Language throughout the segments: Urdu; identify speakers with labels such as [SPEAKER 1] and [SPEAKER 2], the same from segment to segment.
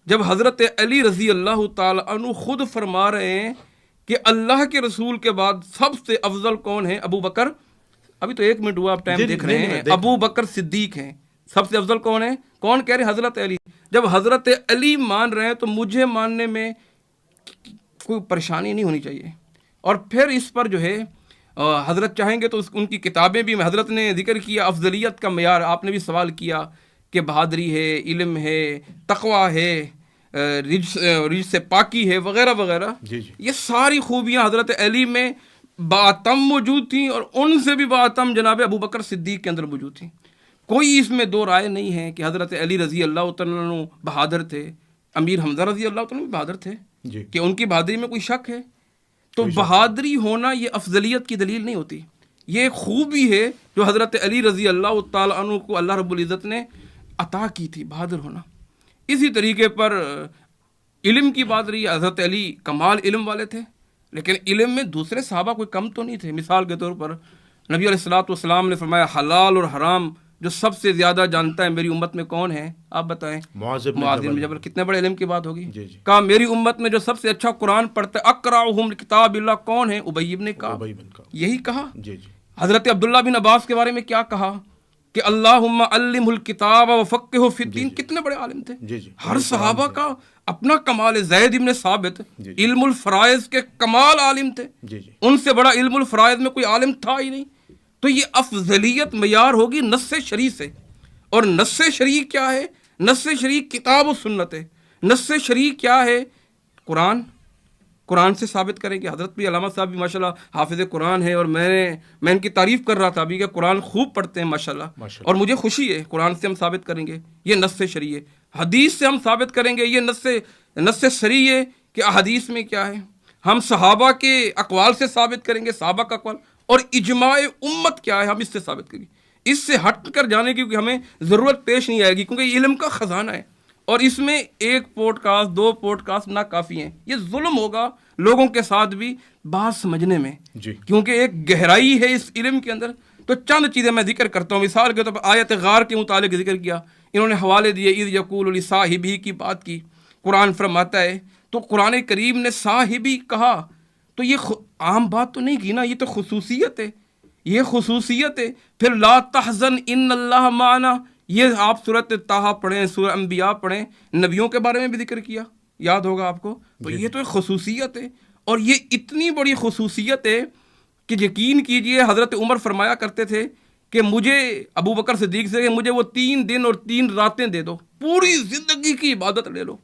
[SPEAKER 1] جب حضرت علی رضی اللہ تعالی عنہ خود فرما رہے ہیں کہ اللہ کے رسول کے بعد سب سے افضل کون ہے؟ ابو بکر. ابھی تو 1 منٹ ہوا، آپ ٹائم دیکھ رہے ہیں. ابو بکر صدیق ہیں. سب سے افضل کون ہے؟ کون کہہ رہے ہیں؟ حضرت علی. جب حضرت علی مان رہے ہیں تو مجھے ماننے میں کوئی پریشانی نہیں ہونی چاہیے. اور پھر اس پر جو ہے حضرت چاہیں گے تو ان کی کتابیں بھی، حضرت نے ذکر کیا افضلیت کا معیار. آپ نے بھی سوال کیا کہ بہادری ہے، علم ہے، تقویٰ ہے، رجس سے پاکی ہے، وغیرہ وغیرہ. یہ ساری خوبیاں حضرت علی میں باطم موجود تھیں، اور ان سے بھی باطم جناب ابو بکر صدیق کے اندر موجود تھیں. کوئی اس میں دو رائے نہیں ہے کہ حضرت علی رضی اللہ تعالیٰ عنہ بہادر تھے. امیر حمزہ رضی اللہ تعالیٰ عنہ بھی بہادر تھے کہ ان کی بہادری میں کوئی شک ہے؟ تو بہادری ہونا یہ افضلیت کی دلیل نہیں ہوتی. یہ خوبی ہے جو حضرت علی رضی اللہ تعالیٰ عنہ کو اللہ رب العزت نے عطا کی تھی، بہادر ہونا. اسی طریقے پر علم کی بات رہی. حضرت علی کمال علم والے تھے، لیکن علم میں دوسرے صحابہ کوئی کم تو نہیں تھے. مثال کے طور پر نبی علیہ الصلوۃ والسلام نے فرمایا حلال اور حرام جو سب سے زیادہ جانتا ہے میری امت میں کون ہے؟ آپ بتائیں. معاذ بن جبل. کتنے بڑے علم کی بات ہوگی. کہا میری امت میں جو سب سے اچھا قرآن پڑھتا ہے اقرأہم کتاب اللہ کون ہے؟ ابی بن کعب. یہی کہا. حضرت عبداللہ بن عباس کے بارے میں کیا کہا کہ اللہم علمہ الکتاب وفقہہ فی الدین. کتنے بڑے عالم تھے. ہر صحابہ کا اپنا کمال ہے. زید بن ثابت علم الفرائض کے کمال عالم تھے. ان سے بڑا علم الفرائض میں کوئی عالم تھا ہی نہیں. تو یہ افضلیت معیار ہوگی نص شرعی سے. اور نص شرعی کیا ہے؟ نص شرعی کتاب و سنت ہے. نص شرعی کیا ہے؟ قرآن سے ثابت کریں گے. حضرت بھی علامہ صاحب بھی ماشاءاللہ حافظ قرآن ہے، اور میں ان کی تعریف کر رہا تھا ابھی کہ قرآن خوب پڑھتے ہیں ماشاءاللہ. اور مجھے خوشی ہے. قرآن سے ہم ثابت کریں گے یہ نص شرعی ہے. حدیث سے ہم ثابت کریں گے یہ نص شرعی ہے کہ احادیث میں کیا ہے. ہم صحابہ کے اقوال سے ثابت کریں گے، صحابہ کا اقوال. اور اجماع امت کیا ہے ہم اس سے ثابت کریں گے. اس سے ہٹ کر جانے کی ہمیں ضرورت پیش نہیں آئے گی، کیونکہ یہ علم کا خزانہ ہے. اور اس میں 1 پوڈ کاسٹ 2 پوڈ کاسٹ نہ کافی ہیں. یہ ظلم ہوگا لوگوں کے ساتھ بھی بات سمجھنے میں، کیونکہ ایک گہرائی ہے اس علم کے اندر. تو چند چیزیں میں ذکر کرتا ہوں. مثال کے طور پر آیت غار کے متعلق ذکر کیا، انہوں نے حوالے دیے اذ یقول لصاحبہ کی بات کی. قرآن فرماتا ہے تو قرآن کریم نے صاحبی کہا تو یہ عام بات تو نہیں کی نا، یہ تو خصوصیت ہے. یہ خصوصیت ہے. پھر لا تحزن ان اللہ معنا، یہ آپ سورۃ طٰہٰ پڑھیں، سورۃ انبیاء پڑھیں، نبیوں کے بارے میں بھی ذکر کیا، یاد ہوگا آپ کو. تو یہ تو ایک خصوصیت ہے. اور یہ اتنی بڑی خصوصیت ہے کہ یقین کیجئے حضرت عمر فرمایا کرتے تھے کہ مجھے ابو بکر صدیق سے مجھے وہ 3 دن اور 3 راتیں دے دو، پوری زندگی کی عبادت لے لو.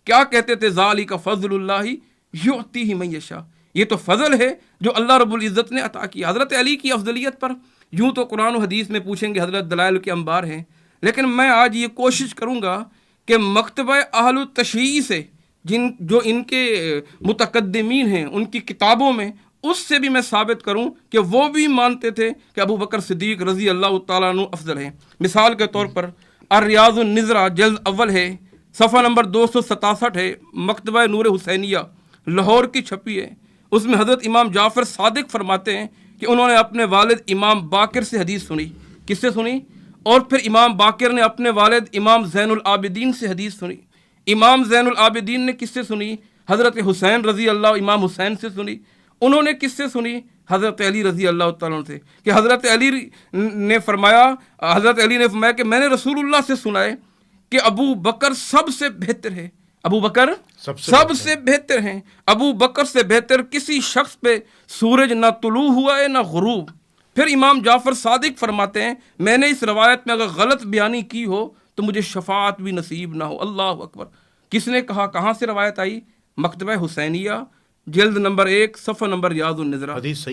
[SPEAKER 1] کیا کہتے تھے؟ ذالک فضل اللہ یؤتیہ من یشاء. یہ تو فضل ہے جو اللہ رب العزت نے عطا کیا. حضرت علی کی افضلیت پر یوں تو قرآن و حدیث میں پوچھیں گے، حضرت دلائل کے انبار ہیں، لیکن میں آج یہ کوشش کروں گا کہ مکتبہ اہل التشیع سے جو ان کے متقدمین ہیں ان کی کتابوں میں، اس سے بھی میں ثابت کروں کہ وہ بھی مانتے تھے کہ ابو بکر صدیق رضی اللہ تعالیٰ عنہ افضل ہیں. مثال کے طور پر الریاض النظرہ جلد اول ہے، صفحہ نمبر 267 ہے، مکتبہ نور حسینیہ لاہور کی چھپی ہے. اس میں حضرت امام جعفر صادق فرماتے ہیں کہ انہوں نے اپنے والد امام باقر سے حدیث سنی. کس سے سنی؟ اور پھر امام باقر نے اپنے والد امام زین العابدین سے حدیث سنی. امام زین العابدین نے کس سے سنی؟ حضرت حسین رضی اللہ، امام حسین سے سنی. انہوں نے کس سے سنی؟ حضرت علی رضی اللہ تعالیٰ عنہ سے. کہ حضرت علی نے فرمایا کہ میں نے رسول اللہ سے سنا ہے کہ ابو بکر سب سے بہتر ہے. ابو بکر سب سے بہتر ہیں. ابو بکر سے بہتر کسی شخص پہ سورج نہ طلوع ہوا ہے نہ غروب. پھر امام جعفر صادق فرماتے ہیں میں نے اس روایت میں اگر غلط بیانی کی ہو تو مجھے شفاعت بھی نصیب نہ ہو. اللہ اکبر. کس نے کہا؟ کہاں سے روایت آئی؟ مکتبہ حسینیہ جلد نمبر 1 صفحہ نمبر ریاض النظرہ. حدیث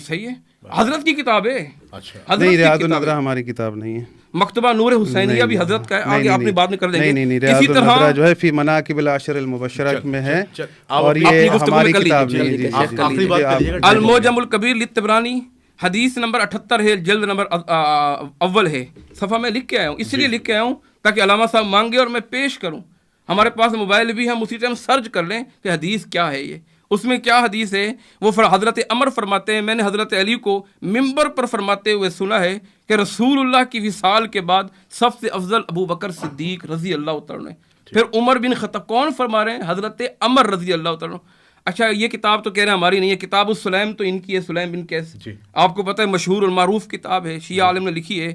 [SPEAKER 1] صحیح ہے. حضرت کی کتاب ہے.
[SPEAKER 2] نہیں، ریاض النظرہ ہماری کتاب نہیں ہے.
[SPEAKER 1] مکتبہ نور حسینیہ بھی حضرت کا ہے. آگے اپنی بات میں کر دیں گے.
[SPEAKER 2] نہیں، ریاض النظرہ جو ہے فی مناقب العشر المبشرہ میں ہے، اور یہ ہماری کتاب نہیں ہے.
[SPEAKER 1] المعجم الکبیر للطبرانی حدیث نمبر 78 ہے، جلد نمبر اول ہے، صفحہ میں لکھ کے آیا ہوں. اس لیے لکھ کے آیا ہوں تاکہ علامہ صاحب مانگے اور میں پیش کروں. ہمارے پاس موبائل بھی ہے، ہم اسی ٹائم سرچ کر لیں کہ حدیث کیا ہے. یہ اس میں کیا حدیث ہے؟ وہ حضرت عمر فرماتے ہیں میں نے حضرت علی کو ممبر پر فرماتے ہوئے سنا ہے کہ رسول اللہ کی وصال کے بعد سب سے افضل ابو بکر صدیق رضی اللہ تعالیٰ عنہ. پھر عمر بن خطاب کون فرما رہے ہیں؟ حضرت عمر رضی اللہ تعالیٰ. اچھا یہ کتاب تو کہہ رہے ہیں ہماری نہیں ہے، کتاب السلیم تو ان کی ہے، سلیم بن قیس. آپ کو پتہ ہے مشہور اور معروف کتاب ہے، شیعہ عالم نے لکھی ہے.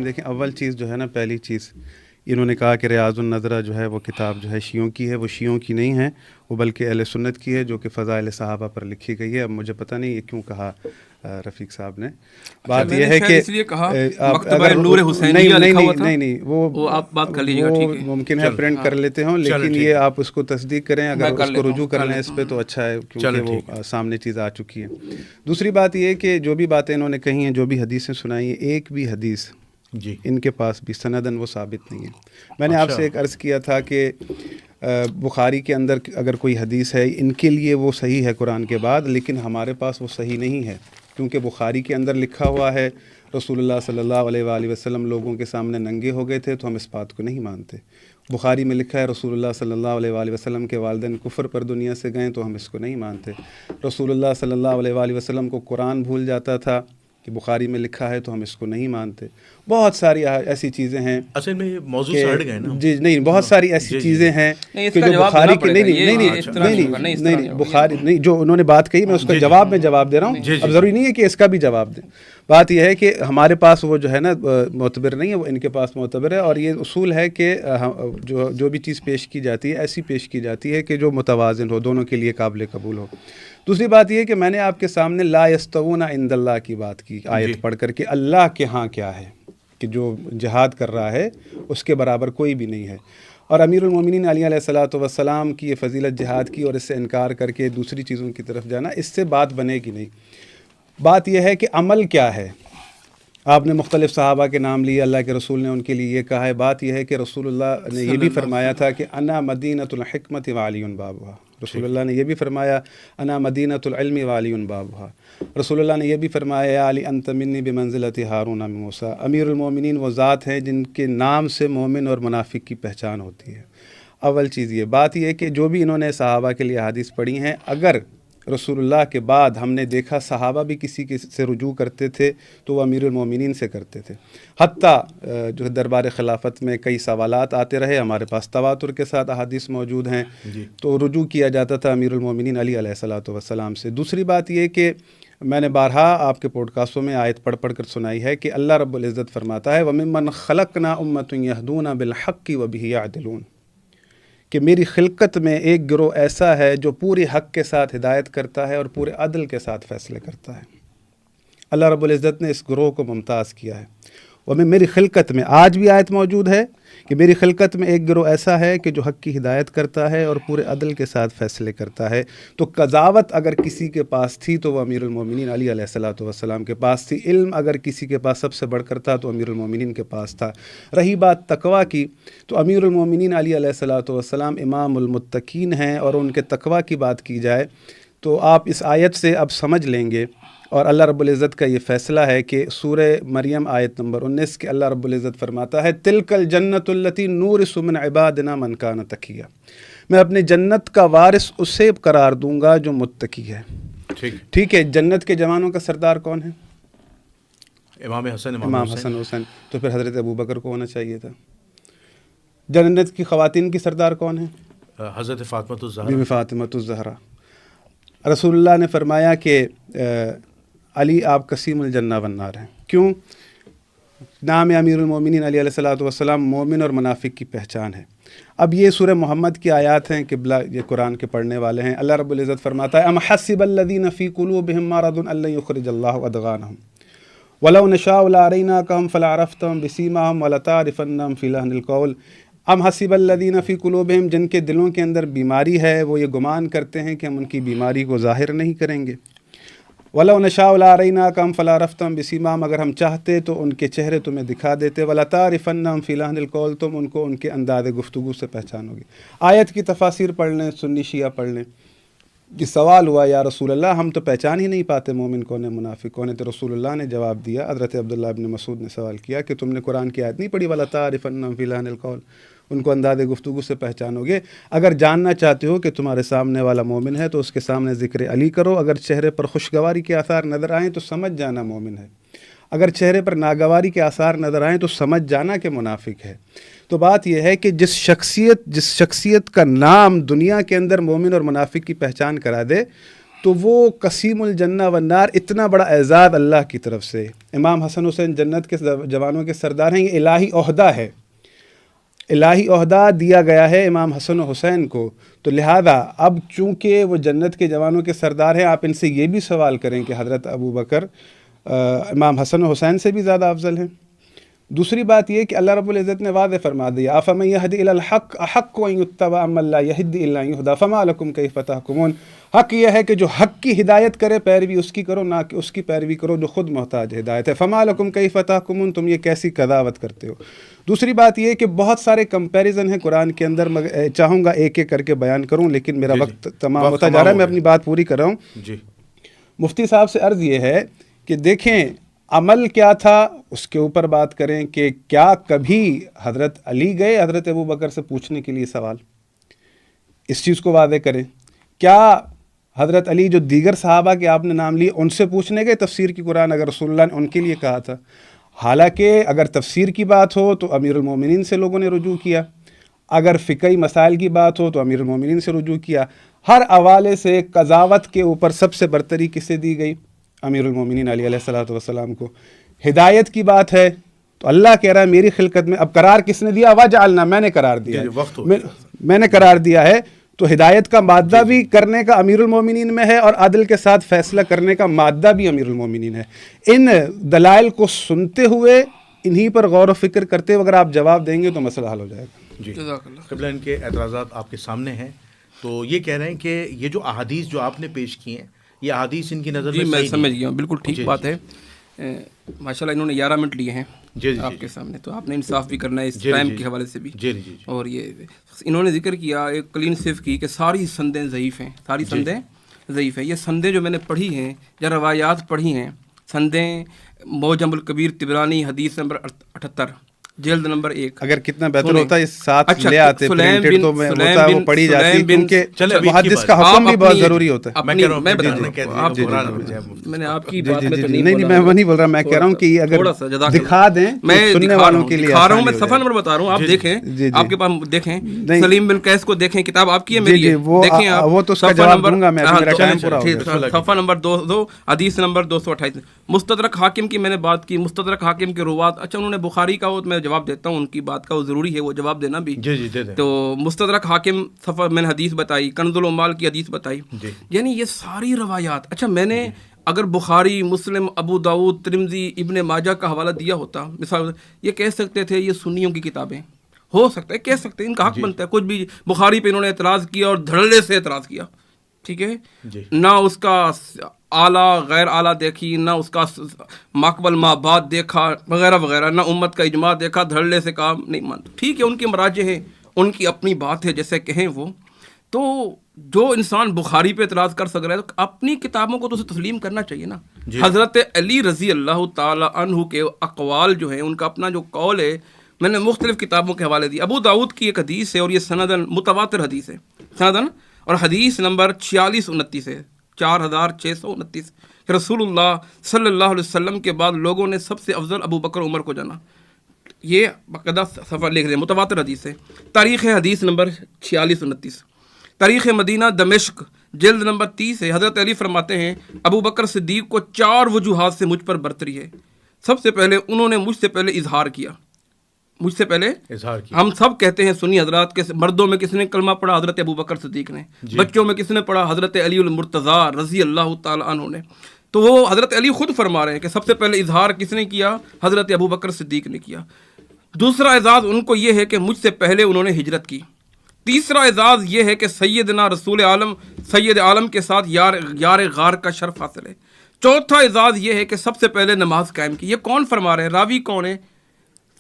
[SPEAKER 2] دیکھیں اول چیز جو ہے نا، پہلی چیز انہوں نے کہا کہ ریاض النظرہ جو ہے وہ کتاب جو ہے شیعوں کی ہے. وہ شیعوں کی نہیں ہے، وہ بلکہ اہل سنت کی ہے، جو کہ فضائل صحابہ پر لکھی گئی ہے. اب مجھے پتہ نہیں یہ کیوں کہا رفیق صاحب نے. بات یہ ہے کہ نہیں وہ
[SPEAKER 1] آپ بات کر لیجیے گا،
[SPEAKER 2] ممکن ہے پرنٹ کر لیتے ہوں، لیکن یہ آپ اس کو تصدیق کریں، اگر اس کو رجوع کر لیں اس پہ تو اچھا ہے، کیونکہ وہ سامنے چیز آ چکی ہے. دوسری بات یہ ہے کہ جو بھی باتیں انہوں نے کہی ہیں، جو بھی حدیثیں سنائی ہیں، ایک بھی حدیث ان کے پاس بھی سندن وہ ثابت نہیں ہے. میں نے آپ سے ایک عرض کیا تھا کہ بخاری کے اندر اگر کوئی حدیث ہے ان کے لیے وہ صحیح ہے قرآن کے بعد، لیکن ہمارے پاس وہ صحیح نہیں ہے، کیونکہ بخاری کے اندر لکھا ہوا ہے رسول اللہ صلی اللہ علیہ وآلہ وسلم لوگوں کے سامنے ننگے ہو گئے تھے، تو ہم اس بات کو نہیں مانتے. بخاری میں لکھا ہے رسول اللہ صلی اللہ علیہ وآلہ وسلم کے والدین کفر پر دنیا سے گئے، تو ہم اس کو نہیں مانتے. رسول اللہ صلی اللہ علیہ وآلہ وسلم کو قرآن بھول جاتا تھا، کہ بخاری میں لکھا ہے، تو ہم اس کو نہیں مانتے. بہت ساری ایسی چیزیں ہیں،
[SPEAKER 3] اصل میں یہ موضوع سے ہٹ گئے نا.
[SPEAKER 2] جی نہیں، بہت ساری ایسی چیزیں ہیں کہ جو بخاری کی نہیں بخاری نہیں، جو انہوں نے بات کہی میں اس کا جواب میں جواب دے رہا ہوں. اب ضروری نہیں ہے کہ اس کا بھی جواب دیں. بات یہ ہے کہ ہمارے پاس وہ جو ہے نا معتبر نہیں ہے، وہ ان کے پاس معتبر ہے. اور یہ اصول ہے کہ جو بھی چیز پیش کی جاتی ہے ایسی پیش کی جاتی ہے کہ جو متوازن ہو، دونوں کے لیے قابل قبول ہو. دوسری بات یہ کہ میں نے آپ کے سامنے لا یستوون عند اللہ کی بات کی، آیت پڑھ کر کے اللہ کے ہاں کیا ہے، کہ جو جہاد کر رہا ہے اس کے برابر کوئی بھی نہیں ہے. اور امیر المومنین علی علیہ الصلوۃ والسلام کی یہ فضیلت جہاد کی، اور اس سے انکار کر کے دوسری چیزوں کی طرف جانا، اس سے بات بنے گی نہیں. بات یہ ہے کہ عمل کیا ہے. آپ نے مختلف صحابہ کے نام لیے، اللہ کے رسول نے ان کے لیے یہ کہا ہے. بات یہ ہے کہ رسول اللہ نے یہ بھی فرمایا تھا کہ انا مدینۃ الحکمت وعلی بابھا. رسول اللہ نے یہ بھی فرمایا انا مدینۃ العلم وعلی بابھا. رسول اللہ نے یہ بھی فرمایا یا علی انت منی بمنزلۃ ہارون من موسیٰ. امیر المومنین وہ ذات ہیں جن کے نام سے مومن اور منافق کی پہچان ہوتی ہے. اول چیز یہ بات یہ ہے کہ جو بھی انہوں نے صحابہ کے لیے حدیث پڑھی ہیں، اگر رسول اللہ کے بعد ہم نے دیکھا صحابہ بھی کسی کے سے رجوع کرتے تھے تو وہ امیر المومنین سے کرتے تھے. حتیٰ جو دربار خلافت میں کئی سوالات آتے رہے، ہمارے پاس تواتر کے ساتھ احادیث موجود ہیں، تو رجوع کیا جاتا تھا امیر المومنین علی علیہ الصلوۃ والسلام سے. دوسری بات یہ کہ میں نے بارہا آپ کے پوڈ کاسٹوں میں آیت پڑھ کر سنائی ہے کہ اللہ رب العزت فرماتا ہے وَمِمَّنْ خَلَقْنَا أُمَّةٌ يَهْدُونَ بِالْحَقِّ وَبِهِ يَعْدِلُونَ، کہ میری خلقت میں ایک گروہ ایسا ہے جو پورے حق کے ساتھ ہدایت کرتا ہے اور پورے عدل کے ساتھ فیصلے کرتا ہے. اللہ رب العزت نے اس گروہ کو ممتاز کیا ہے. اور میری خلقت میں آج بھی آیت موجود ہے کہ میری خلقت میں ایک گروہ ایسا ہے کہ جو حق کی ہدایت کرتا ہے اور پورے عدل کے ساتھ فیصلے کرتا ہے. تو قضاوت اگر کسی کے پاس تھی تو وہ امیر المومنین علی علیہ الصلوۃ والسلام کے پاس تھی. علم اگر کسی کے پاس سب سے بڑھ کر تھا تو امیر المومنین کے پاس تھا. رہی بات تقویٰ کی، تو امیر المومنین علی علیہ الصلوۃ والسلام امام المتقین ہیں، اور ان کے تقویٰ کی بات کی جائے تو آپ اس آیت سے اب سمجھ لیں گے. اور اللہ رب العزت کا یہ فیصلہ ہے کہ سورہ مریم آیت نمبر 19 کہ اللہ رب العزت فرماتا ہے تلک الجنت التی نورث من عبادنا من کان تقیا، میں اپنے جنت کا وارث اسے قرار دوں گا جو متقی ہے. ٹھیک ہے، جنت کے جوانوں کا سردار کون ہے؟
[SPEAKER 3] امام حسن
[SPEAKER 2] حسین. تو پھر حضرت ابوبکر کو ہونا چاہیے تھا. جنت کی خواتین کی سردار کون ہے؟
[SPEAKER 3] حضرت
[SPEAKER 2] فاطمۃ الزہرا. رسول اللہ نے فرمایا کہ علی آپ قسیم الجنہ والنار ہیں. کیوں؟ نام امیر المومنین علی علیہ الصلوۃ والسلام مومن اور منافق کی پہچان ہے. اب یہ سورہ محمد کی آیات ہیں، قبلہ یہ قرآن کے پڑھنے والے ہیں. اللہ رب العزت فرماتا ہے ام حسب الذین فی قلوبہم مرض ان لن یخرج اللہ ادغانہم ولو نشاء لاریناکہم فلعرفتہم بسیماہم ولتعرفنہم فی لحن القول. ام حسب الذین فی قلوبہم، جن کے دلوں کے اندر بیماری ہے وہ یہ گمان کرتے ہیں کہ ہم ان کی بیماری کو ظاہر نہیں کریں گے. وَلَوْ نَشَاءُ لَأَرَيْنَاكَهُمْ فَلَعَرَفْتَهُمْ بِسِيمَاهُمْ، اگر ہم چاہتے تو ان کے چہرے تمہیں دکھا دیتے. وَلَتَعْرِفَنَّهُمْ فِي لَحْنِ الْقَوْلِ، تم ان کو ان کے انداز گفتگو سے پہچانو گے. آیت کی تفاسیر پڑھ لیں، سنی شیعہ پڑھ لیں. یہ سوال ہوا یا رسول اللہ ہم تو پہچان ہی نہیں پاتے مومن کون ہے منافق کون ہے. تو رسول اللہ نے جواب دیا، حضرت عبداللہ ابن مسعود نے سوال کیا کہ تم نے قرآن کی آیت نہیں پڑھی وَلَتَعْرِفَنَّهُمْ فِي لَحْنِ الْقَوْلِ، ان کو انداز گفتگو سے پہچانو گے. اگر جاننا چاہتے ہو کہ تمہارے سامنے والا مومن ہے تو اس کے سامنے ذکر علی کرو. اگر چہرے پر خوشگواری کے آثار نظر آئیں تو سمجھ جانا مومن ہے. اگر چہرے پر ناگواری کے آثار نظر آئیں تو سمجھ جانا کہ منافق ہے. تو بات یہ ہے کہ جس شخصیت کا نام دنیا کے اندر مومن اور منافق کی پہچان کرا دے تو وہ قسیم الجنہ والنار، اتنا بڑا اعزاز اللہ کی طرف سے. امام حسن حسین جنت کے جوانوں کے سردار ہیں، یہ الہی عہدہ ہے، الہی عہدہ دیا گیا ہے امام حسن و حسین کو. تو لہذا اب چونکہ وہ جنت کے جوانوں کے سردار ہیں، آپ ان سے یہ بھی سوال کریں کہ حضرت ابو بکر امام حسن و حسین سے بھی زیادہ افضل ہیں. دوسری بات یہ کہ اللہ رب العزت نے واضح فرما دیا افمن یہدی الی الحق احق ان یتبع امن لا یہدی الا ان یہدی فما لکم کیف تحکمون. حق یہ ہے کہ جو حق کی ہدایت کرے پیروی اس کی کرو، نہ کہ اس کی پیروی کرو جو خود محتاج ہدایت ہے. فما لکم کیف تحکمون، تم یہ کیسی قضاوت کرتے ہو. دوسری بات یہ کہ بہت سارے کمپیریزن ہیں قرآن کے اندر، چاہوں گا ایک ایک کر کے بیان کروں لیکن میرا وقت تمام ہوتا جا رہا ہے، میں اپنی بات پوری کر رہا ہوں. مفتی صاحب سے عرض یہ ہے کہ دیکھیں عمل کیا تھا اس کے اوپر بات کریں کہ کیا کبھی حضرت علی گئے حضرت ابو بکر سے پوچھنے کے لیے سوال، اس چیز کو واضح کریں. کیا حضرت علی جو دیگر صحابہ کے آپ نے نام لیے ان سے پوچھنے گئے تفسیر کی قرآن اگر رسول اللہ نے ان کے لیے کہا تھا؟ حالانکہ اگر تفسیر کی بات ہو تو امیر المومنین سے لوگوں نے رجوع کیا، اگر فقہی مسائل کی بات ہو تو امیر المومنین سے رجوع کیا. ہر حوالے سے قضاوت کے اوپر سب سے برتری کسے دی گئی؟ امیر المومنین علی علیہ الصلوۃ والسلام کو. ہدایت کی بات ہے تو اللہ کہہ رہا ہے میری خلقت میں، اب قرار کس نے دیا؟ وجعلنا، میں نے قرار دیا ہے، میں نے قرار دیا ہے. تو ہدایت کا مادہ بھی کرنے کا امیر المومنین میں ہے اور عدل کے ساتھ فیصلہ کرنے کا مادہ بھی امیر المومنین ہے. ان دلائل کو سنتے ہوئے انہی پر غور و فکر کرتے ہوئے اگر آپ جواب دیں گے تو مسئلہ حل ہو جائے گا.
[SPEAKER 3] جی قبلہ ان کے اعتراضات آپ کے سامنے ہیں. تو یہ کہہ رہے ہیں کہ یہ جو احادیث جو آپ نے پیش کی ہیں یہ احادیث ان کی نظر میں
[SPEAKER 1] میں سمجھ گیا ہوں، بالکل ٹھیک بات ہے. ماشاءاللہ انہوں نے 11 منٹ لیے ہیں آپ کے سامنے، تو آپ نے انصاف بھی کرنا ہے اس ٹائم کے حوالے سے بھی. اور یہ انہوں نے ذکر کیا ایک کلین صرف کی کہ ساری سندیں ضعیف ہیں، ساری سندیں ضعیف ہیں. یہ سندیں جو میں نے پڑھی ہیں یا روایات پڑھی ہیں، سندیں معجم الکبیر طبرانی حدیث نمبر 78 جلد نمبر 1.
[SPEAKER 2] اگر کتنا بہتر ہوتا ہے اس ساتھ لے آتے پرنٹڈ تو میں ہوتا وہ پڑھی جاتی، کیونکہ محدث کا حکم بھی بہت ضروری ہوتا ہے.
[SPEAKER 1] میں نے آپ کی بات میں
[SPEAKER 2] نہیں میں وہ نہیں بول رہا، میں کہہ رہا ہوں کہ اگر دکھا دیں سننے والوں کے لیے.
[SPEAKER 1] دکھا رہا ہوں، میں صفحہ نمبر بتا رہا ہوں، آپ دیکھیں، آپ کے پاس دیکھیں سلیم بن قیس کو دیکھیں، کتاب آپ کی ہے میری ہے، دیکھیں آپ
[SPEAKER 2] وہ تو اس کا جواب دوں گا میں، میرا ٹائم پورا ہو گیا.
[SPEAKER 1] صفحہ نمبر 2 حدیث نمبر 228. مستدرک حاکم کی میں نے بات کی، مستدرک حاکم کے روات، اچھا انہوں نے بخاری کا وہ میں جواب دیتا ہوں، ان کی بات کا وہ ضروری ہے وہ جواب دینا بھی. تو مستدرک حاکم صفحہ میں نے حدیث بتائی، کنز العمال کی حدیث بتائی. یعنی یہ ساری روایات، اچھا میں نے اگر بخاری، مسلم، ابو داؤد، ترمذی، ابن ماجہ کا حوالہ دیا ہوتا، مثال یہ کہہ سکتے تھے یہ سنیوں کی کتابیں، ہو سکتا ہے کہہ سکتے ہیں، ان کا حق بنتا ہے. کچھ بھی بخاری پہ انہوں نے اعتراض کیا اور دھڑلے سے اعتراض کیا، ٹھیک ہے، نہ اس کا اعلیٰ غیر اعلیٰ دیکھی، نہ اس کا ماقبل ما بعد دیکھا وغیرہ وغیرہ، نہ امت کا اجماع دیکھا، دھڑلے سے کہا نہیں مانتا. ٹھیک ہے، ان کے مراجع ہیں، ان کی اپنی بات ہے، جیسے کہیں وہ. تو جو انسان بخاری پہ اعتراض کر سک رہا ہے تو اپنی کتابوں کو تو اسے تسلیم کرنا چاہیے نا. حضرت علی رضی اللہ تعالی عنہ کے اقوال جو ہیں، ان کا اپنا جو قول ہے، میں نے مختلف کتابوں کے حوالے دی. ابو داؤد کی ایک حدیث ہے اور یہ سندن متواتر حدیث ہے، سندن، اور حدیث نمبر 4629 ہے، 4629. رسول اللہ صلی اللہ علیہ وسلم کے بعد لوگوں نے سب سے افضل ابو بکر عمر کو جانا. یہ باقاعدہ سفر لکھ دیں، متواتر حدیث ہے. تاریخ حدیث نمبر 4629. تاریخ مدینہ دمشق جلد نمبر 30 ہے. حضرت علی فرماتے ہیں ابو بکر صدیق کو 4 وجوہات سے مجھ پر برتری ہے. سب سے پہلے انہوں نے مجھ سے پہلے اظہار کیا، مجھ سے پہلے اظہار کیا. ہم سب کہتے ہیں سنی حضرات کے مردوں میں کس نے کلمہ پڑھا؟ حضرت ابو بکر صدیق نے. بچوں میں کس نے پڑھا؟ حضرت علی المرتضیٰ رضی اللہ تعالی عنہ نے. تو وہ حضرت علی خود فرما رہے ہیں کہ سب سے پہلے اظہار کس نے کیا؟ حضرت ابو بکر صدیق نے کیا. دوسرا اعزاز ان کو یہ ہے کہ مجھ سے پہلے انہوں نے ہجرت کی. تیسرا اعزاز یہ ہے کہ سیدنا رسول عالم سید عالم کے ساتھ یار غار کا شرف حاصل ہے. چوتھا اعزاز یہ ہے کہ سب سے پہلے نماز قائم کی. یہ کون فرما رہے ہیں؟ راوی کون ہے؟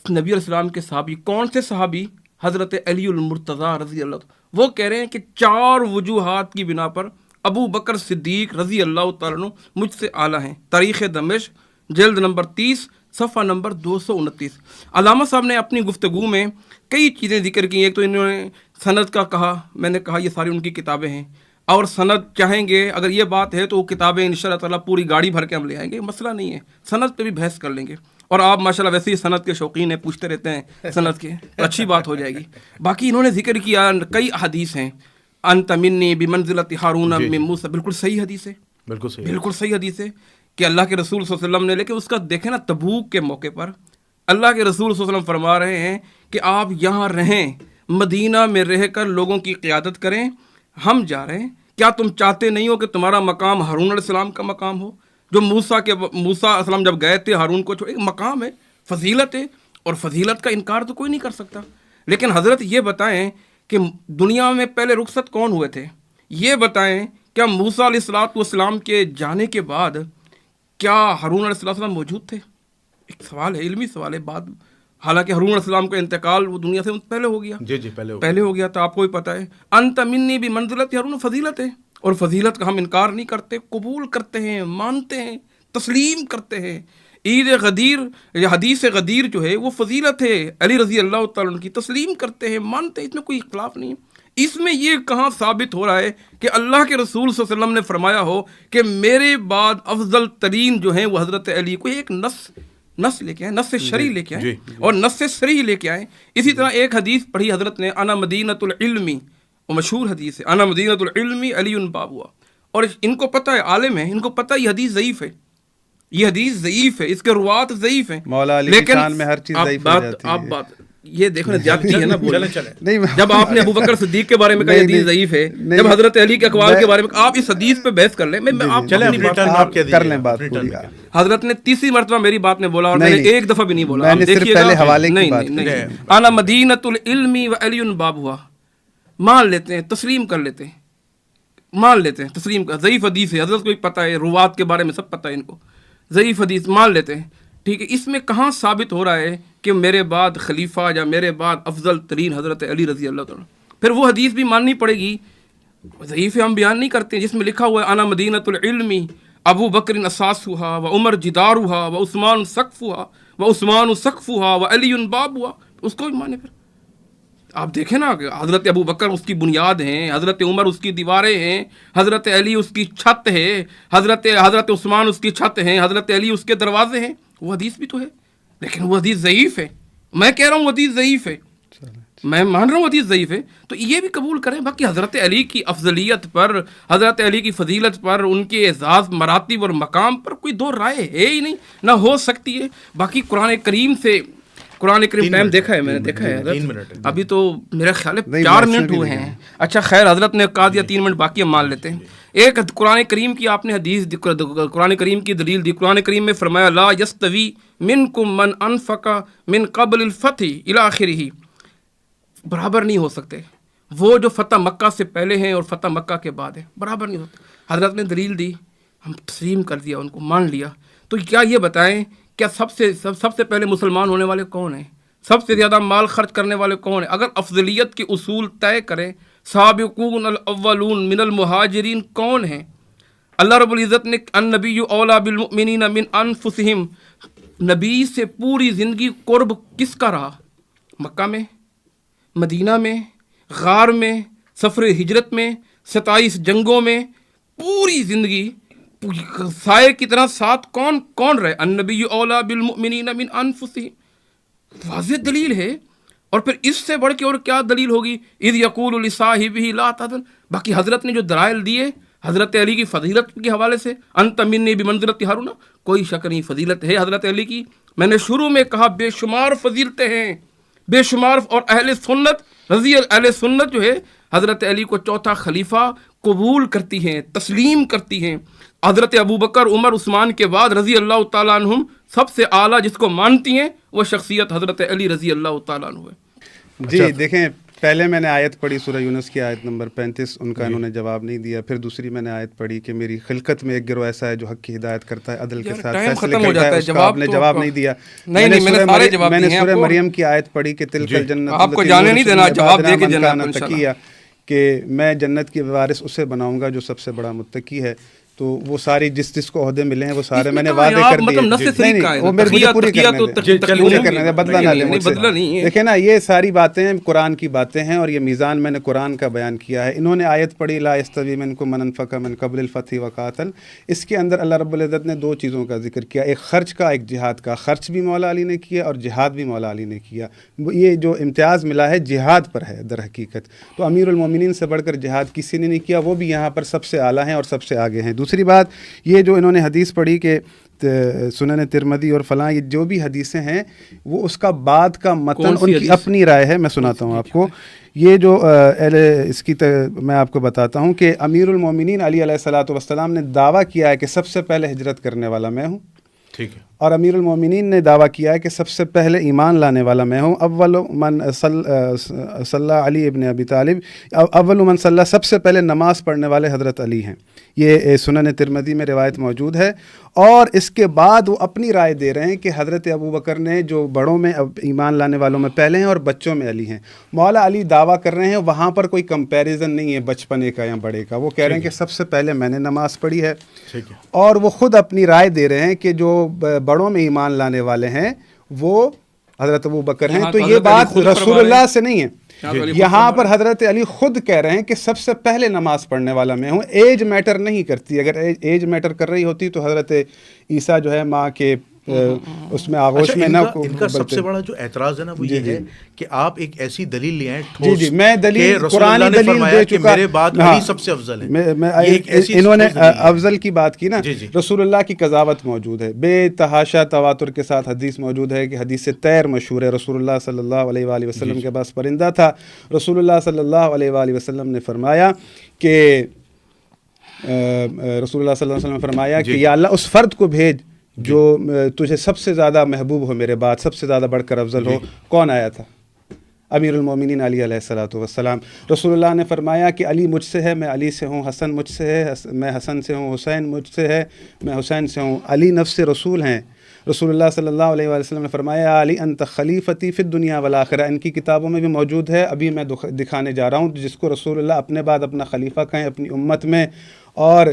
[SPEAKER 1] نبی علیہ السلام کے صحابی. کون سے صحابی؟ حضرت علی المرتضیٰ رضی اللہ. وہ کہہ رہے ہیں کہ 4 وجوہات کی بنا پر ابو بکر صدیق رضی اللہ تعالیٰ عنہ مجھ سے اعلیٰ ہیں. تاریخ دمشق جلد نمبر 30 صفحہ نمبر 229. علامہ صاحب نے اپنی گفتگو میں کئی چیزیں ذکر کی. ایک تو انہوں نے سند کا کہا، میں نے کہا یہ ساری ان کی کتابیں ہیں. اور سند چاہیں گے، اگر یہ بات ہے تو وہ کتابیں انشاءاللہ تعالیٰ پوری گاڑی بھر کے ہم لے آئیں گے، مسئلہ نہیں ہے، سند پہ بھی بحث کر لیں گے. اور آپ ماشاءاللہ ویسے ہی سند کے شوقین ہیں، پوچھتے رہتے ہیں سند کے، تو اچھی بات ہو جائے گی. باقی انہوں نے ذکر کیا کئی احادیث ہیں، انت منی بمنزلۃ ہارون من موسیٰ، بالکل صحیح حدیث ہے، بالکل صحیح حدیث ہے کہ اللہ کے رسول صلی اللہ علیہ وسلم نے، لیکن اس کا دیکھیں نا تبوک کے موقع پر اللہ کے رسول صلی اللہ علیہ وسلم فرما رہے ہیں کہ آپ یہاں رہیں، مدینہ میں رہ کر لوگوں کی قیادت کریں، ہم جا رہے ہیں. کیا تم چاہتے نہیں ہو کہ تمہارا مقام ہارون علیہ السلام کا مقام ہو، جو موسیٰ علیہ السلام جب گئے تھے ہارون کو چھوڑے، مقام ہے، فضیلت ہے، اور فضیلت کا انکار تو کوئی نہیں کر سکتا. لیکن حضرت یہ بتائیں کہ دنیا میں پہلے رخصت کون ہوئے تھے؟ یہ بتائیں کیا موسیٰ علیہ السلام کے جانے کے بعد کیا ہارون علیہ السلام موجود تھے؟ ایک سوال ہے، علمی سوال ہے. بعد حالانکہ ہارون علیہ السلام کا انتقال وہ دنیا سے پہلے ہو گیا، پہلے ہو گیا، تو آپ کو بھی پتہ ہے انت منی بمنزلۃ ہارون، فضیلت ہے، اور فضیلت کا ہم انکار نہیں کرتے، قبول کرتے ہیں، مانتے ہیں، تسلیم کرتے ہیں. عید غدیر یا حدیث غدیر جو ہے وہ فضیلت ہے، علی رضی اللہ تعالیٰ عنہ کی، تسلیم کرتے ہیں، مانتے ہیں، اس میں کوئی اختلاف نہیں ہے. اس میں یہ کہاں ثابت ہو رہا ہے کہ اللہ کے رسول صلی اللہ علیہ وسلم نے فرمایا ہو کہ میرے بعد افضل ترین جو ہیں وہ حضرت علی؟ کوئی ایک نص لے کے آئے، نص شرعی لے کے آئے، اور نص صریح لے کے آئے. اسی طرح ایک حدیث پڑھی حضرت نے، انا مدینۃ العلم، وہ مشہور حدیث ہے، انا مدینۃ العلم علی باب ہوا. اور ان کو پتہ ہے، عالم ہے، ان کو پتہ ہے یہ حدیث ضعیف ہے، یہ حدیث ضعیف ہے، اس کے روات ضعیف ہیں.
[SPEAKER 2] مولا علی کی شان میں ہر چیز ضعیف ہو جاتی ہے.
[SPEAKER 1] آپ بات یہ دیکھو نا، زیادتی ہے نا. جب آپ نے ابوبکر صدیق کے بارے میں کہا یہ حدیث ضعیف ہے، جب حضرت علی کے اقوال کے بارے میں آپ اس حدیث پہ بحث کر لیں.
[SPEAKER 2] کر لیں بات پوری.
[SPEAKER 1] حضرت نے تیسری مرتبہ میری بات میں بولا، اور میں نے ایک دفعہ بھی نہیں بولا. نہیں، انا مدینۃ العلم وعلی باب ہوا. مان لیتے ہیں، تسلیم کر لیتے ہیں، مان لیتے ہیں، تسلیم کر. ضعیف حدیث ہے، حضرت کو بھی پتہ ہے، روات کے بارے میں سب پتہ ہے ان کو، ضعیف حدیث مان لیتے ہیں. ٹھیک ہے، اس میں کہاں ثابت ہو رہا ہے کہ میرے بعد خلیفہ یا میرے بعد افضل ترین حضرت علی رضی اللہ تعالیٰ؟ پھر وہ حدیث بھی ماننی پڑے گی، ضعیف ہم بیان نہیں کرتے، جس میں لکھا ہوا ہے انا مدینۃ العلم ابو بکر اساسھا و عمر جدارھا و عثمان سقفھا و عثمان سقفھا و علی بابھا، اس کو بھی مانے. پھر آپ دیکھیں نا، حضرت ابو بکر اس کی بنیاد ہیں، حضرت عمر اس کی دیواریں ہیں، حضرت علی اس کی چھت ہے، حضرت عثمان اس کی چھت ہیں، حضرت علی اس کے دروازے ہیں. وہ حدیث بھی تو ہے، لیکن وہ حدیث ضعیف ہے. میں کہہ رہا ہوں وہ حدیث ضعیف ہے، میں مان رہا ہوں حدیث ضعیف ہے، تو یہ بھی قبول کریں. باقی حضرت علی کی افضلیت پر، حضرت علی کی فضیلت پر، ان کے اعزاز، مراتب اور مقام پر کوئی دو رائے ہے ہی نہیں، نہ ہو سکتی ہے. باقی قرآن کریم ٹائم دیکھا ہے، میں نے دیکھا ہے حضرت، ابھی تو میرا خیال ہے 4 منٹ ہوئے ہیں. اچھا خیر، حضرت نے کہا دیا 3 منٹ باقی ہم مان لیتے ہیں. ایک قرآن کریم کی آپ نے حدیث، قرآن کریم کی دلیل دی. قرآن کریم میں فرمایا لا یستوی منکم من انفق من قبل الفتح الی آخرہ، برابر نہیں ہو سکتے وہ جو فتح مکہ سے پہلے ہیں اور فتح مکہ کے بعد ہیں، برابر نہیں ہوتے. حضرت نے دلیل دی، ہم تسلیم کر دیا، ان کو مان لیا. تو کیا یہ بتائیں کیا سب سے پہلے مسلمان ہونے والے کون ہیں؟ سب سے زیادہ مال خرچ کرنے والے کون ہیں؟ اگر افضلیت کے اصول طے کریں، سابقون الاولون من المہاجرین کون ہیں؟ اللہ رب العزت نے النبی اولا بالمؤمنین من انفسہم، نبی سے پوری زندگی قرب کس کا رہا؟ مکہ میں، مدینہ میں، غار میں، سفر ہجرت میں، 27 جنگوں میں، پوری زندگی سائے کی طرح ساتھ کون رہے؟ النبی اولا بالمؤمنین من انفسہم، واضح دلیل ہے. اور پھر اس سے بڑھ کے اور کیا دلیل ہوگی؟ اذ یقول لصاحبہ لا تحزن. باقی حضرت نے جو دلائل دیے حضرت علی کی فضیلت کے حوالے سے، انت منی بمنزلۃ ہارون، کوئی شک نہیں فضیلت ہے حضرت علی کی. میں نے شروع میں کہا بے شمار فضیلتیں ہیں، بے شمار. اور اہل سنت جو ہے حضرت علی کو چوتھا خلیفہ قبول کرتی ہیں، تسلیم کرتی ہیں. حضرت ابوبکر، عمر، عثمان کے بعد رضی اللہ تعالیٰ عنہم سب سے اعلیٰ جس کو مانتی ہیں وہ شخصیت حضرت علی رضی اللہ تعالیٰ عنہ ہے.
[SPEAKER 2] جی دیکھیں، پہلے میں نے آیت پڑھی سورہ یونس کی آیت نمبر 35، ان کا انہوں نے جواب نہیں دیا. پھر دوسری میں نے آیت پڑھی کہ میری خلقت میں ایک گروہ ایسا ہے جو حق کی ہدایت کرتا ہے، عدل کے ساتھ فیصلے کرتا ہے. اس کا آپ نے جواب نہیں دیا. میں نے سورہ مریم کی آیت پڑھی کہ تلک الجنت
[SPEAKER 1] آپ کو جانے نہیں دینا، جواب دے کے جنت
[SPEAKER 2] تقیہ، کہ میں جنت کی وارث اسے بناؤں گا جو سب سے بڑا متقی ہے. تو وہ ساری جس کو عہدے ملے ہیں وہ سارے میں نے وعدے کر دیے، وہ مجھے پوری کرنے دیں، بدلہ نہ لیں۔ دیکھیں نا، یہ ساری باتیں قرآن کی باتیں ہیں، اور یہ میزان میں نے قرآن کا بیان کیا ہے۔ انہوں نے آیت پڑھی لا یستوی منکم من انفق من قبل الفتح وقاتل، اس کے اندر اللہ رب العزت نے دو چیزوں کا ذکر کیا، ایک خرچ کا، ایک جہاد کا۔ خرچ بھی مولا علی نے کیا اور جہاد بھی مولا علی نے کیا۔ یہ جو امتیاز ملا ہے جہاد پر ہے در حقیقت، تو امیر المومنین سے بڑھ کر جہاد کسی نے نہیں کیا، وہ بھی یہاں پر سب سے اعلیٰ ہیں اور سب سے آگے ہیں۔ دوسری بات یہ جو انہوں نے حدیث پڑھی کہ سنن ترمذی اور فلاں، یہ جو بھی حدیثیں ہیں وہ اس کا بعد کا متن ان کی اپنی رائے ہے۔ میں سناتا ہوں آپ کو، یہ جو اس کی میں آپ کو بتاتا ہوں کہ امیر المومنین علی علیہ الصلوۃ والسلام نے دعویٰ کیا ہے کہ سب سے پہلے ہجرت کرنے والا میں ہوں،
[SPEAKER 3] ٹھیک ہے،
[SPEAKER 2] اور امیر المومنین نے دعویٰ کیا ہے کہ سب سے پہلے ایمان لانے والا میں ہوں۔ اول من صلی علی ابن ابی طالب، اول من صلی، سب سے پہلے نماز پڑھنے والے حضرت علی ہیں۔ یہ سنن ترمذی میں روایت موجود ہے، اور اس کے بعد وہ اپنی رائے دے رہے ہیں کہ حضرت ابو بکر نے جو بڑوں میں ایمان لانے والوں میں پہلے ہیں اور بچوں میں علی ہیں۔ مولا علی دعویٰ کر رہے ہیں، وہاں پر کوئی کمپیریزن نہیں ہے بچپنے کا یا بڑے کا، وہ کہہ رہے ہیں کہ سب سے پہلے میں نے نماز پڑھی ہے، اور وہ خود اپنی رائے دے رہے ہیں کہ جو بڑوں میں ایمان لانے والے ہیں وہ حضرت ابو بکر ہیں۔ تو یہ بات رسول اللہ سے نہیں ہے، یہاں پر حضرت علی خود کہہ رہے ہیں کہ سب سے پہلے نماز پڑھنے والا میں ہوں۔ ایج میٹر نہیں کرتی، اگر ایج میٹر کر رہی ہوتی تو حضرت عیسیٰ جو ہے ماں کے اس میں آغوش میں نہ۔
[SPEAKER 3] ان کا سب سے بڑا جو اعتراض ہے نا وہ یہ ہے کہ آپ ایک ایسی دلیل لے آئیں
[SPEAKER 2] ٹھوس، میں دلیل قرآنی دلیل دے چکا،
[SPEAKER 3] میرے بعد علی سب سے افضل ہے۔
[SPEAKER 2] انہوں نے افضل کی بات کی نا، رسول اللہ کی قضاوت موجود ہے، بے تحاشا تواتر کے ساتھ حدیث موجود ہے کہ حدیث طیر مشہور ہے، رسول اللہ صلی اللہ علیہ وآلہ وسلم کے پاس پرندہ تھا، رسول اللہ صلی اللہ علیہ وآلہ وسلم نے فرمایا کہ رسول اللہ صلی اللہ علیہ وسلم نے فرمایا کہ یا اللہ اس فرد کو بھیج جو تجھے سب سے زیادہ محبوب ہو میرے بعد، سب سے زیادہ بڑھ کر افضل ہو۔ کون آیا تھا؟ امیر المومنین علی علیہ الصلوۃ والسلام۔ رسول اللہ نے فرمایا کہ علی مجھ سے ہے، میں علی سے ہوں، حسن مجھ سے ہے، میں حسن سے ہوں، حسین مجھ سے ہے، میں حسین سے ہوں، علی نفس رسول ہیں۔ رسول اللہ صلی اللہ علیہ وآلہ وسلم نے فرمایا علی انت خلیفتی فی الدنیا والآخرہ، ان کی کتابوں میں بھی موجود ہے، ابھی میں دکھانے جا رہا ہوں جس کو رسول اللہ اپنے بعد اپنا خلیفہ کہیں اپنی امت میں، اور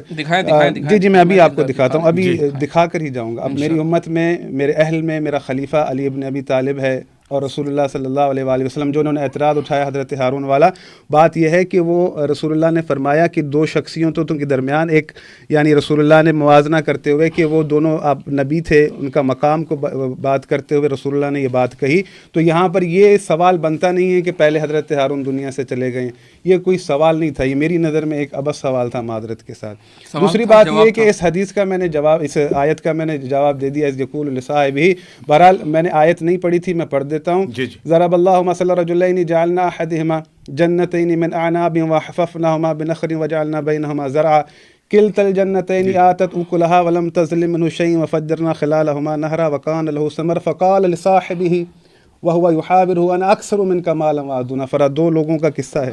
[SPEAKER 2] جی میں ابھی آپ کو دکھاتا ہوں، ابھی دکھا کر ہی جاؤں گا۔ اب میری امت میں، میرے اہل میں میرا خلیفہ علی ابن ابی طالب ہے، اور رسول اللہ صلی اللہ علیہ وآلہ وسلم جو انہوں نے اعتراض اٹھایا حضرت ہارون والا، بات یہ ہے کہ وہ رسول اللہ نے فرمایا کہ دو شخصیتوں کے درمیان ایک، یعنی رسول اللہ نے موازنہ کرتے ہوئے کہ وہ دونوں آپ نبی تھے، ان کا مقام کو بات کرتے ہوئے رسول اللہ نے یہ بات کہی۔ تو یہاں پر یہ سوال بنتا نہیں ہے کہ پہلے حضرت ہارون دنیا سے چلے گئے، یہ کوئی سوال نہیں تھا، یہ میری نظر میں ایک ابس سوال تھا معذرت کے ساتھ۔ دوسری بات یہ کہ اس حدیث کا میں نے جواب، اس آیت کا میں نے جواب دے دیا، یقول لصاحبہ، بہرحال میں نے آیت نہیں پڑھی تھی، میں پڑھ دیتا ہوں۔ ضرب اللہ مثل رجلین جعلنا احدہما جنتین من اعناب وحففناہما بنخل وجعلنا بینہما زرعا کلتا الجنتین آتت اکلہا ولم تظلم منہ شیئا وفجرنا خلالہما نہرا وکان لہ ثمر فقال لصاحبہ وہو یحاورہ انا اکثر منک مالا واعز نفرا۔ دو لوگوں کا قصہ ہے،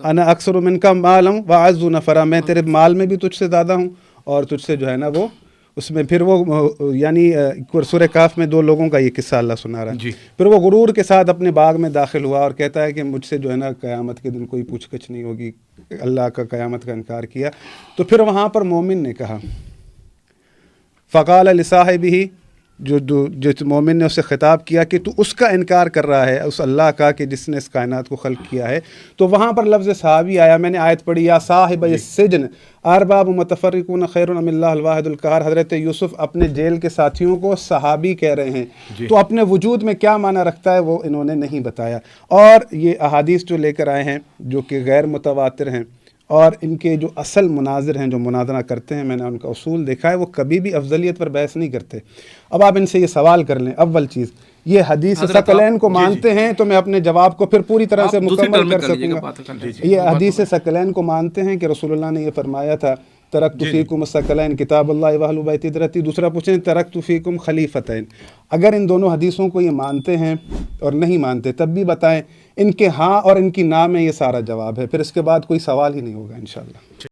[SPEAKER 2] انا اکثر منک مالا واعز نفرا، میں تیرے مال میں بھی تجھ سے زیادہ ہوں اور تجھ سے جو ہے نا وہ اس میں، پھر وہ یعنی سورہ کہف میں دو لوگوں کا یہ قصہ اللہ سنا رہا ہے۔ پھر وہ غرور کے ساتھ اپنے باغ میں داخل ہوا اور کہتا ہے کہ مجھ سے جو ہے نا قیامت کے دن کوئی پوچھ گچھ نہیں ہوگی، اللہ کا قیامت کا انکار کیا۔ تو پھر وہاں پر مومن نے کہا، فقال لصاحبہ، جو مومن نے اسے خطاب کیا کہ تو اس کا انکار کر رہا ہے، اس اللہ کا کہ جس نے اس کائنات کو خلق کیا ہے۔ تو وہاں پر لفظ صحابی آیا، میں نے آیت پڑھی یا صاحب السجن ارباب متفرقون خیر ام اللہ الواحد القہار۔ حضرت یوسف اپنے جیل کے ساتھیوں کو صحابی کہہ رہے ہیں، تو اپنے وجود میں کیا معنی رکھتا ہے وہ انہوں نے نہیں بتایا۔ اور یہ احادیث جو لے کر آئے ہیں جو کہ غیر متواتر ہیں، اور ان کے جو اصل مناظر ہیں جو مناظرہ کرتے ہیں، میں نے ان کا اصول دیکھا ہے، وہ کبھی بھی افضلیت پر بحث نہیں کرتے۔ اب آپ ان سے یہ سوال کر لیں، اول چیز یہ حدیث ثقلین کو مانتے ہیں تو میں اپنے جواب کو پھر پوری طرح سے مکمل کر سکوں گا۔ یہ حدیث ثقلین کو مانتے ہیں کہ رسول اللہ نے یہ فرمایا تھا ترکت فیکم الثقلین کتاب اللہ و اہل بیت درتی۔ دوسرا پوچھیں ترکت فیکم خلیفتین۔ اگر ان دونوں حدیثوں کو یہ مانتے ہیں اور نہیں مانتے تب بھی بتائیں، ان کے ہاں اور ان کی نہ میں یہ سارا جواب ہے، پھر اس کے بعد کوئی سوال ہی نہیں ہوگا انشاءاللہ۔